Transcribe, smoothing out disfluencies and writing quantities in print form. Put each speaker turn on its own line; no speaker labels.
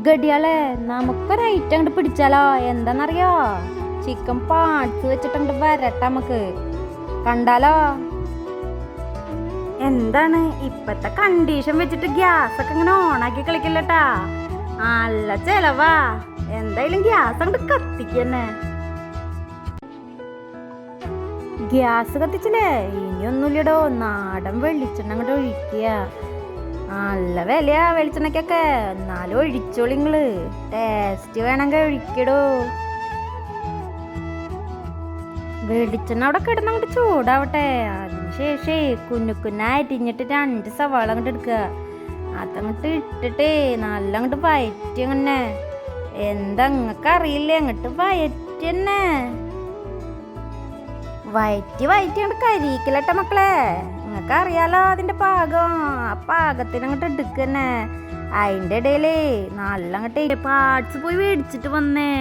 ഗഡിയാളെ നമുക്കൊരു ഐറ്റം അങ്ങോട്ട് പിടിച്ചാലോ? എന്താന്നറിയോ? ചിക്കൻ പാർട്സ് വെച്ചിട്ട് വരട്ടെ നമുക്ക്, കണ്ടാലോ? എന്താണ് ഇപ്പത്തെ കണ്ടീഷൻ വെച്ചിട്ട് ഗ്യാസ് ഒക്കെ ഇങ്ങനെ ഓണാക്കി കളിക്കില്ലട്ടാ, നല്ല ചെലവാ. എന്തായാലും ഗ്യാസ് അങ്ങോട്ട് കത്തിക്കന്നെ. ഗ്യാസ് കത്തിച്ചില്ലേ, ഇനിയൊന്നുമില്ലടോ, നാടൻ വെളിച്ചെണ്ണ അങ്ങോട്ട് ഒഴിക്കുക. നല്ല വിലയാ വെളിച്ചെണ്ണക്കൊക്കെ, എന്നാലും ഒഴിച്ചോളി നിങ്ങള്, ടേസ്റ്റ് വേണമെങ്കിൽ ഒഴിക്കടോ. വെളിച്ചെണ്ണ അവിടെ കിടന്ന് അങ്ങോട്ട് ചൂടാവട്ടെ. അതിനുശേഷേ കുഞ്ഞു അരിഞ്ഞിട്ട് 2 സവാള അങ്ങോട്ട് എടുക്കുക. അതങ്ങോട്ട് ഇട്ടിട്ടേ നല്ല അങ്ങോട്ട് വയറ്റി അങ്ങനെ. എന്താ നിങ്ങൾക്ക് അറിയില്ലേ, അങ്ങോട്ട് വയറ്റി തന്നെ, വയറ്റി അങ്ങോട്ട് കരിയിക്കലട്ടെ മക്കളെ. നിങ്ങൾക്ക് അറിയാലോ അതിന്റെ പാകം. ആ പാകത്തിന് അങ്ങോട്ട് എടുക്കന്നെ. അതിന്റെ ഇടയിലേ നല്ല അങ്ങോട്ട് പാർട്സ് പോയി മേടിച്ചിട്ട് വന്നേ.